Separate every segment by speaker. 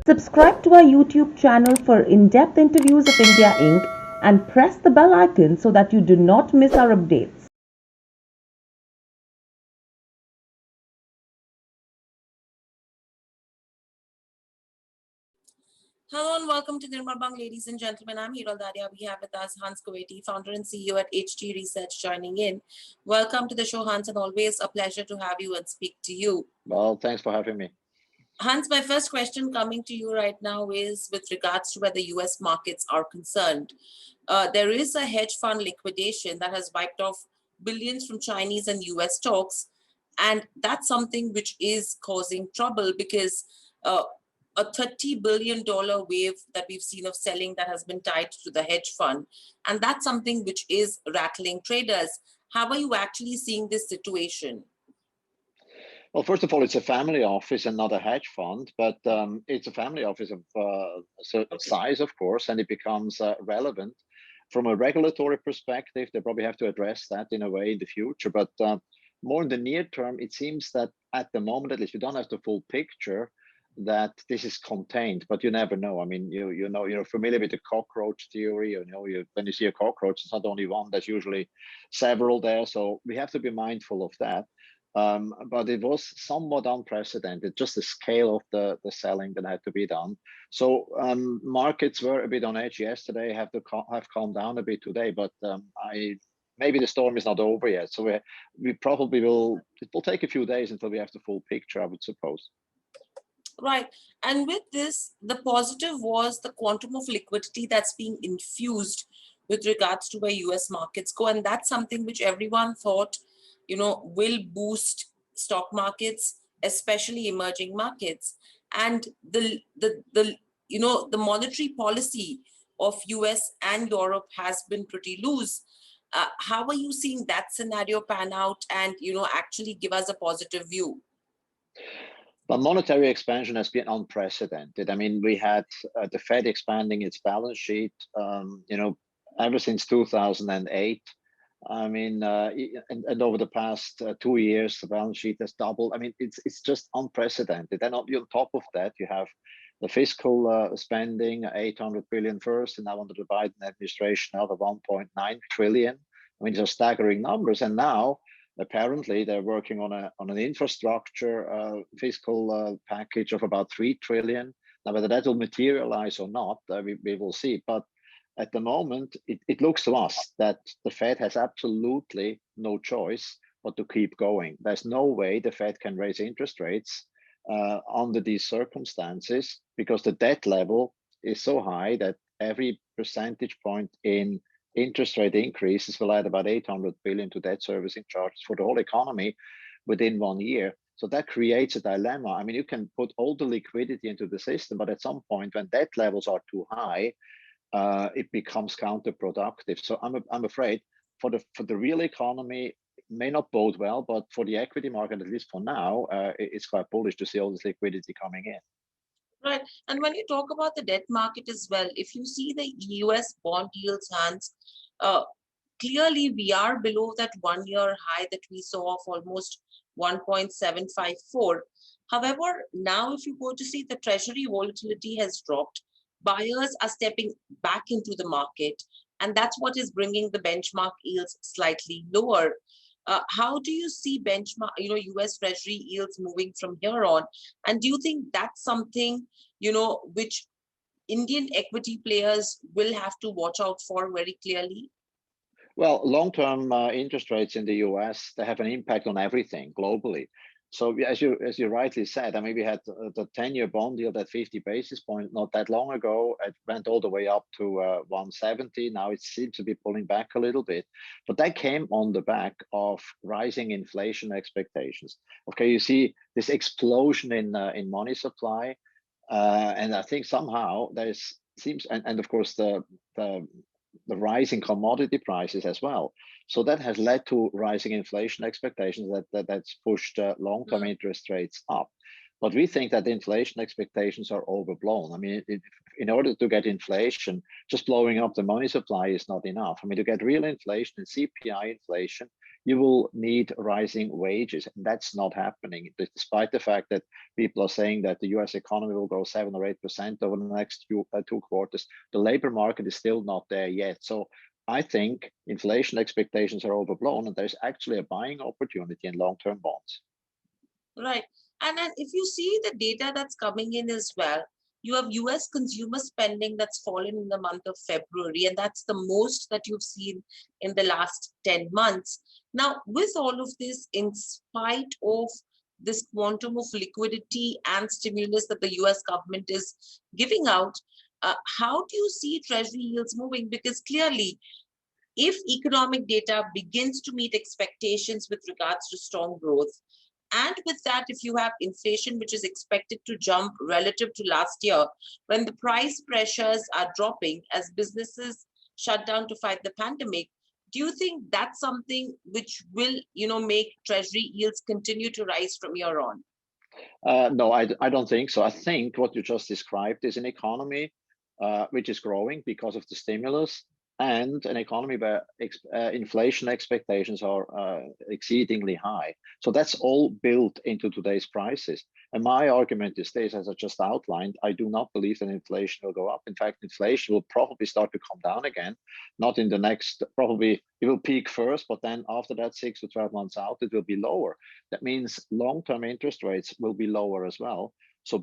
Speaker 1: Subscribe to our YouTube channel for in-depth interviews of India Inc. and press the bell icon so that you do not miss our updates.
Speaker 2: Hello and welcome to Nirmal, ladies and gentlemen. I'm Hiral Dadia. We have with us Hans Goetti, founder and CEO at HG Research, joining in. Welcome to the show, Hans, and always a pleasure to have you and speak to you.
Speaker 3: Well, thanks for having me.
Speaker 2: Hans, my first question coming to you right now is with regards to where the US markets are concerned. There is a hedge fund liquidation that has wiped off billions from Chinese and US stocks. And that's something which is causing trouble because a $30 billion wave that we've seen of selling that has been tied to the hedge fund. And that's something which is rattling traders. How are you actually seeing this situation?
Speaker 3: Well, first of all, it's a family office and not a hedge fund, but it's a family office of a certain size, of course, and it becomes relevant. From a regulatory perspective, they probably have to address that in a way in the future. But more in the near term, it seems that at the moment, at least, we don't have the full picture that this is contained, but you never know. I mean, you're familiar with the cockroach theory. When you see a cockroach, it's not only one. There's usually several there. So we have to be mindful of that. But it was somewhat unprecedented, just the scale of the selling that had to be done. So markets were a bit on edge yesterday, have calmed down a bit today, but maybe the storm is not over yet. So we probably will. It will take a few days until we have the full picture, I would suppose.
Speaker 2: Right. And with this, the positive was the quantum of liquidity that's being infused with regards to where US markets go. And that's something which everyone thought, will boost stock markets, especially emerging markets. And the monetary policy of US and Europe has been pretty loose. How are you seeing that scenario pan out and, actually give us a positive view?
Speaker 3: But monetary expansion has been unprecedented. I mean, we had the Fed expanding its balance sheet, ever since 2008. I mean, and over the past 2 years, the balance sheet has doubled. I mean, it's just unprecedented. And on top of that, you have the fiscal spending, 800 billion first, and now under the Biden administration, another 1.9 trillion. I mean, these are staggering numbers. And now, apparently, they're working on an infrastructure fiscal package of about 3 trillion. Now, whether that will materialize or not, we will see. But at the moment, it looks to us that the Fed has absolutely no choice but to keep going. There's no way the Fed can raise interest rates under these circumstances because the debt level is so high that every percentage point in interest rate increases will add about 800 billion to debt servicing charges for the whole economy within 1 year. So that creates a dilemma. I mean, you can put all the liquidity into the system, but at some point when debt levels are too high, it becomes counterproductive. So I'm afraid for the real economy, it may not bode well, but for the equity market, at least for now, it's quite bullish to see all this liquidity coming in.
Speaker 2: Right. And when you talk about the debt market as well, if you see the US bond yields, Hans, clearly we are below that 1 year high that we saw of almost 1.754. However, now if you go to see the treasury volatility has dropped, buyers are stepping back into the market, and that's what is bringing the benchmark yields slightly lower. How do you see benchmark, US Treasury yields moving from here on? And do you think that's something, which Indian equity players will have to watch out for very clearly?
Speaker 3: Well, long-term interest rates in the US, they have an impact on everything globally. So as you rightly said, I mean, we had the 10-year bond yield at 50 basis points not that long ago. It went all the way up to 170. Now it seems to be pulling back a little bit. But that came on the back of rising inflation expectations. Okay, you see this explosion in money supply. And I think somehow and of course the rising commodity prices as well. So that has led to rising inflation expectations that's pushed long-term interest rates up. But we think that inflation expectations are overblown. I mean, in order to get inflation, just blowing up the money supply is not enough. I mean, to get real inflation and CPI inflation, you will need rising wages. And that's not happening, despite the fact that people are saying that the US economy will grow 7 or 8% over the next two quarters. The labor market is still not there yet. So I think inflation expectations are overblown, and there's actually a buying opportunity in long-term bonds.
Speaker 2: Right. And then if you see the data that's coming in as well, you have US consumer spending that's fallen in the month of February, and that's the most that you've seen in the last 10 months. Now, with all of this, in spite of this quantum of liquidity and stimulus that the US government is giving out, how do you see Treasury yields moving? Because clearly, if economic data begins to meet expectations with regards to strong growth, and with that, if you have inflation, which is expected to jump relative to last year, when the price pressures are dropping as businesses shut down to fight the pandemic, do you think that's something which will, make Treasury yields continue to rise from here on?
Speaker 3: No, I don't think so. I think what you just described is an economy which is growing because of the stimulus, and an economy where inflation expectations are exceedingly high. So that's all built into today's prices. And my argument is this, as I just outlined, I do not believe that inflation will go up. In fact, inflation will probably start to come down again, not in the next, probably it will peak first, but then after that 6 to 12 months out, it will be lower. That means long-term interest rates will be lower as well. So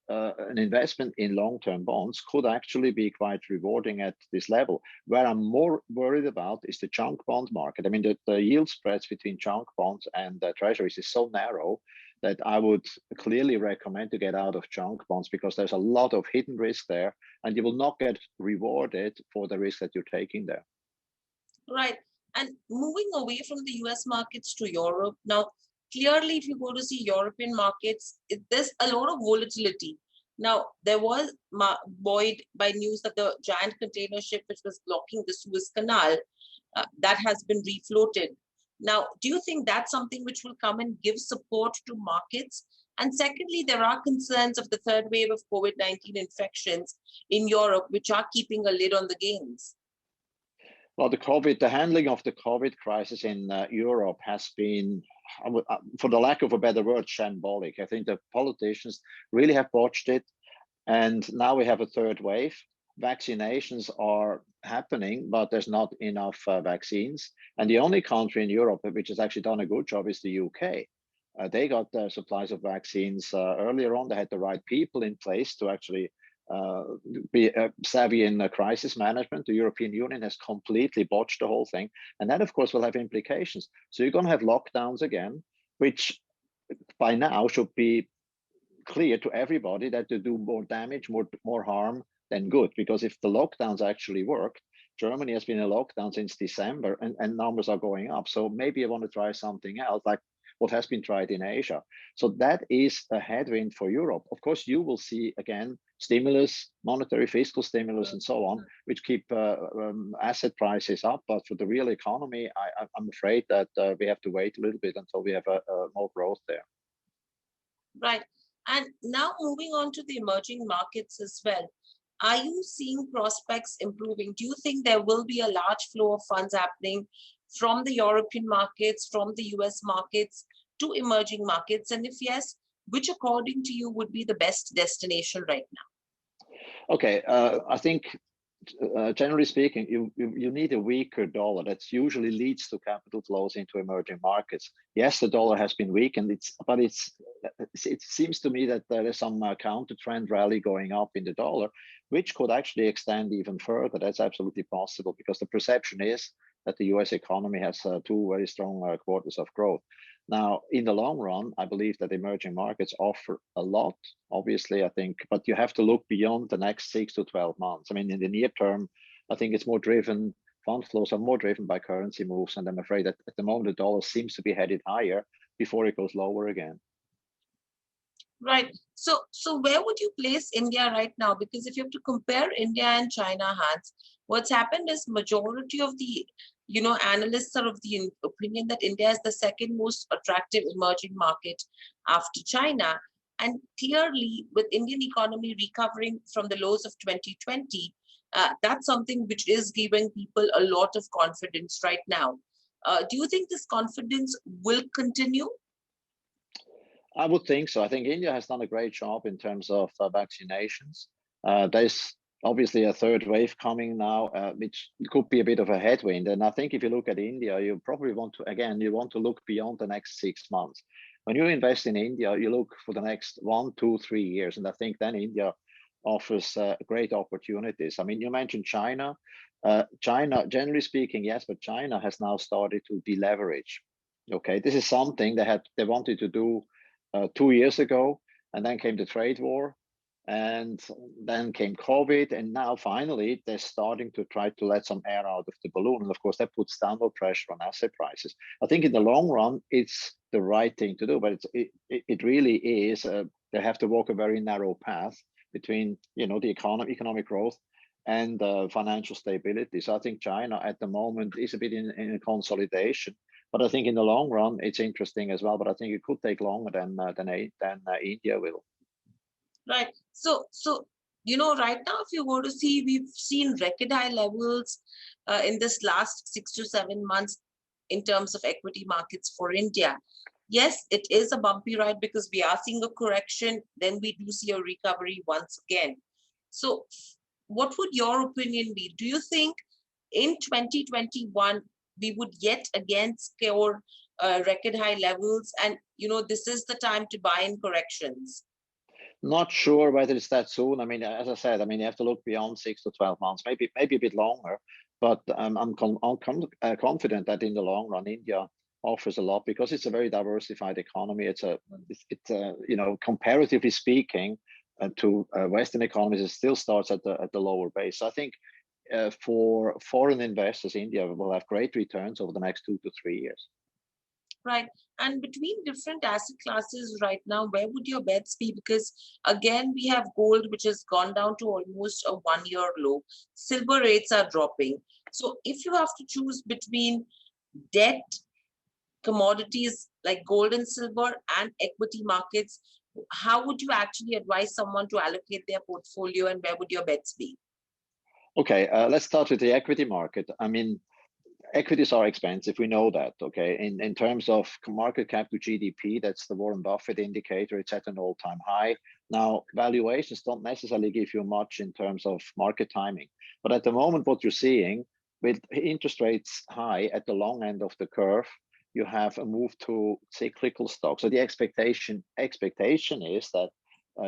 Speaker 3: an investment in long-term bonds could actually be quite rewarding at this level. Where I'm more worried about is the junk bond market. I mean, the yield spreads between junk bonds and treasuries is so narrow that I would clearly recommend to get out of junk bonds, because there's a lot of hidden risk there, and you will not get rewarded for the risk that you're taking there.
Speaker 2: Right. And moving away from the US markets to Europe, now, clearly, if you go to see European markets, there's a lot of volatility. Now, there was buoyed by news that the giant container ship, which was blocking the Suez Canal, that has been refloated. Now, do you think that's something which will come and give support to markets? And secondly, there are concerns of the third wave of COVID-19 infections in Europe, which are keeping a lid on the gains.
Speaker 3: Well, the handling of the COVID crisis in Europe has been, for the lack of a better word, shambolic. I think the politicians really have botched it. And now we have a third wave. Vaccinations are happening, but there's not enough vaccines. And the only country in Europe which has actually done a good job is the UK. They got supplies of vaccines earlier on. They had the right people in place to actually be savvy in crisis management. The European Union has completely botched the whole thing. And that, of course, will have implications. So you're going to have lockdowns again, which by now should be clear to everybody that they do more damage, more harm than good. Because if the lockdowns actually work, Germany has been in lockdown since December, and numbers are going up. So maybe I want to try something else, like what has been tried in Asia. So that is a headwind for Europe. Of course, you will see, again, stimulus, monetary fiscal stimulus, and so on, which keep asset prices up. But for the real economy, I'm afraid that we have to wait a little bit until we have more growth there.
Speaker 2: Right. And now moving on to the emerging markets as well. Are you seeing prospects improving? Do you think there will be a large flow of funds happening from the European markets, from the US markets to emerging markets? And if yes, which according to you would be the best destination right now?
Speaker 3: Okay, I think generally speaking, you need a weaker dollar. That usually leads to capital flows into emerging markets. Yes, the dollar has been weak, and it seems to me that there is some counter trend rally going up in the dollar, which could actually extend even further. That's absolutely possible, because the perception is that the US economy has two very strong quarters of growth. Now, in the long run, I believe that emerging markets offer a lot, obviously, I think, but you have to look beyond the next 6 to 12 months. I mean, in the near term, I think it's more driven, fund flows are more driven by currency moves. And I'm afraid that at the moment, the dollar seems to be headed higher before it goes lower again.
Speaker 2: Right. So where would you place India right now? Because if you have to compare India and China, Hans, what's happened is majority of the analysts are of the opinion that India is the second most attractive emerging market after China. And clearly, with Indian economy recovering from the lows of 2020, that's something which is giving people a lot of confidence right now. Do you think this confidence will continue?
Speaker 3: I would think so. I think India has done a great job in terms of vaccinations. There's obviously a third wave coming now, which could be a bit of a headwind. And I think if you look at India, you probably want to, again, you want to look beyond the next 6 months. When you invest in India, you look for the next 1, 2, 3 years. And I think then India offers great opportunities. I mean, you mentioned China. China, generally speaking, yes, but China has now started to deleverage. Okay, this is something they wanted to do 2 years ago, and then came the trade war, and then came COVID, and now finally they're starting to try to let some air out of the balloon, and of course that puts downward pressure on asset prices. I think in the long run it's the right thing to do, but it really is. They have to walk a very narrow path between the economic growth and financial stability. So I think China at the moment is a bit in a consolidation. But I think in the long run, it's interesting as well. But I think it could take longer than India will.
Speaker 2: Right. So right now, if you go to see, we've seen record high levels in this last 6 to 7 months in terms of equity markets for India. Yes, it is a bumpy ride because we are seeing a correction. Then we do see a recovery once again. So what would your opinion be? Do you think in 2021, we would yet again score record high levels, and this is the time to buy in corrections?
Speaker 3: Not sure whether it's that soon. I mean, as I said, I mean, you have to look beyond 6 to 12 months, maybe a bit longer. But I'm confident that in the long run, India offers a lot because it's a very diversified economy. It's comparatively speaking to Western economies, it still starts at the lower base. So I think for foreign investors, India will have great returns over the next 2 to 3 years.
Speaker 2: Right. And between different asset classes right now, where would your bets be? Because again, we have gold, which has gone down to almost a 1-year low. Silver rates are dropping. So if you have to choose between debt, commodities like gold and silver, and equity markets, how would you actually advise someone to allocate their portfolio, and where would your bets be?
Speaker 3: Okay, let's start with the equity market. I mean, equities are expensive. We know that. Okay, in terms of market cap to GDP, that's the Warren Buffett indicator. It's at an all-time high. Now, valuations don't necessarily give you much in terms of market timing. But at the moment, what you're seeing with interest rates high at the long end of the curve, you have a move to cyclical stocks. So the expectation is that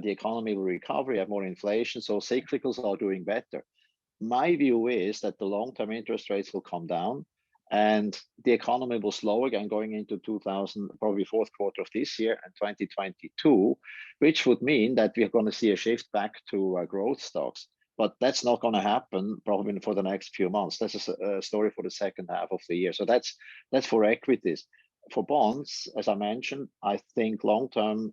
Speaker 3: the economy will recover, you have more inflation, so cyclicals are doing better. My view is that the long-term interest rates will come down and the economy will slow again going into 2000, probably fourth quarter of this year and 2022, which would mean that we're going to see a shift back to growth stocks. But that's not going to happen probably for the next few months. That's a story for the second half of the year. So that's for equities. For bonds, as I mentioned, I think long-term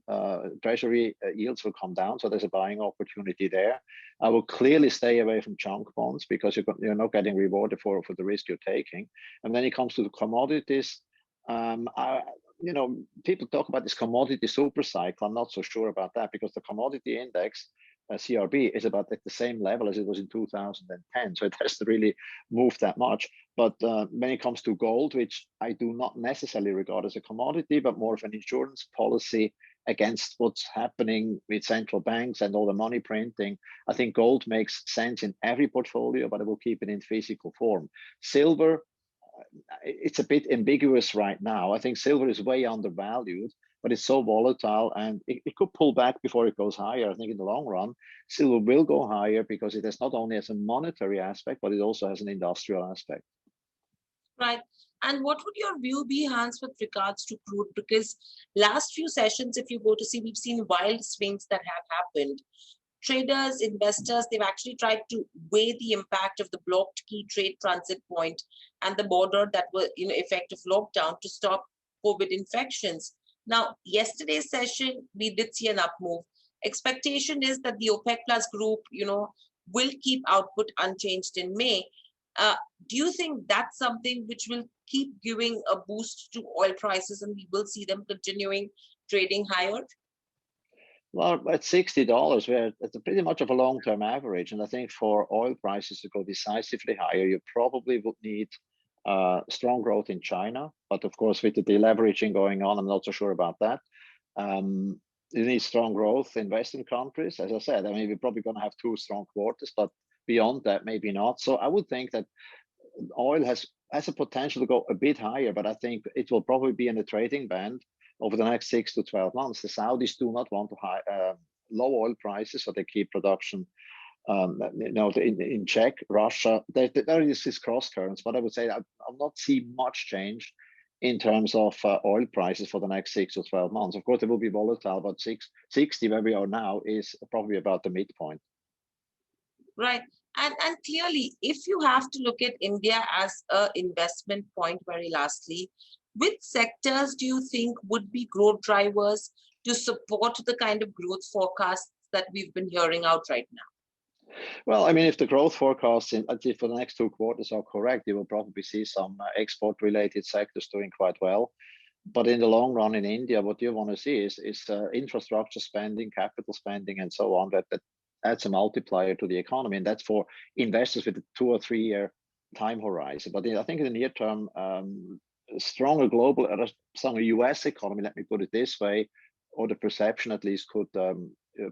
Speaker 3: treasury yields will come down, so there's a buying opportunity there. I will clearly stay away from junk bonds because you're not getting rewarded for the risk you're taking. And when it comes to the commodities, people talk about this commodity super cycle. I'm not so sure about that because the commodity index, CRB, is about at the same level as it was in 2010. So it has to really move that much. But when it comes to gold, which I do not necessarily regard as a commodity, but more of an insurance policy against what's happening with central banks and all the money printing, I think gold makes sense in every portfolio, but I will keep it in physical form. Silver, it's a bit ambiguous right now. I think silver is way undervalued, but it's so volatile and it could pull back before it goes higher. I think in the long run, silver will go higher because it has not only as a monetary aspect, but it also has an industrial aspect.
Speaker 2: Right. And what would your view be, Hans, with regards to crude? Because last few sessions, if you go to see, we've seen wild swings that have happened. Traders, investors, they've actually tried to weigh the impact of the blocked key trade transit point and the border that were effective lockdown to stop COVID infections. Now, yesterday's session, we did see an up move. Expectation is that the OPEC Plus group, will keep output unchanged in May. Do you think that's something which will keep giving a boost to oil prices and we will see them continuing trading higher?
Speaker 3: Well, at $60, we're at pretty much of a long-term average. And I think for oil prices to go decisively higher, you probably would need strong growth in China, but of course with the deleveraging going on, I'm not so sure about that. You need strong growth in Western countries. As I said, I mean, we're probably going to have 2 strong quarters, but beyond that, maybe not. So I would think that oil has a potential to go a bit higher, but I think it will probably be in the trading band over the next 6 to 12 months. The Saudis do not want to low oil prices, so they keep production in check. Russia, there is this cross currents, but I would say I'll not see much change in terms of oil prices for the next 6 to 12 months. Of course, it will be volatile, but 660 where we are now is probably about the midpoint.
Speaker 2: Right. And clearly, if you have to look at India as an investment point, very lastly, which sectors do you think would be growth drivers to support the kind of growth forecasts that we've been hearing out right now?
Speaker 3: Well, I mean, if the growth forecasts for the next 2 quarters are correct, you will probably see some export-related sectors doing quite well. But in the long run in India, what you want to see is infrastructure spending, capital spending, and so on, that adds a multiplier to the economy. And that's for investors with a 2 or 3 year time horizon. But I think in the near term, stronger global, stronger US economy, let me put it this way, or the perception at least, could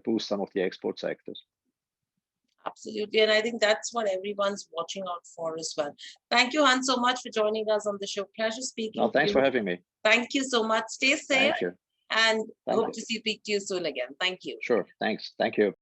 Speaker 3: boost some of the export sectors.
Speaker 2: Absolutely. And I think that's what everyone's watching out for as well. Thank you, Han, so much for joining us on the show. Pleasure speaking.
Speaker 3: Thanks for having me.
Speaker 2: Thank you so much. Stay safe.
Speaker 3: Thank you.
Speaker 2: And hope to speak to you soon again. Thank you.
Speaker 3: Sure. Thanks. Thank you.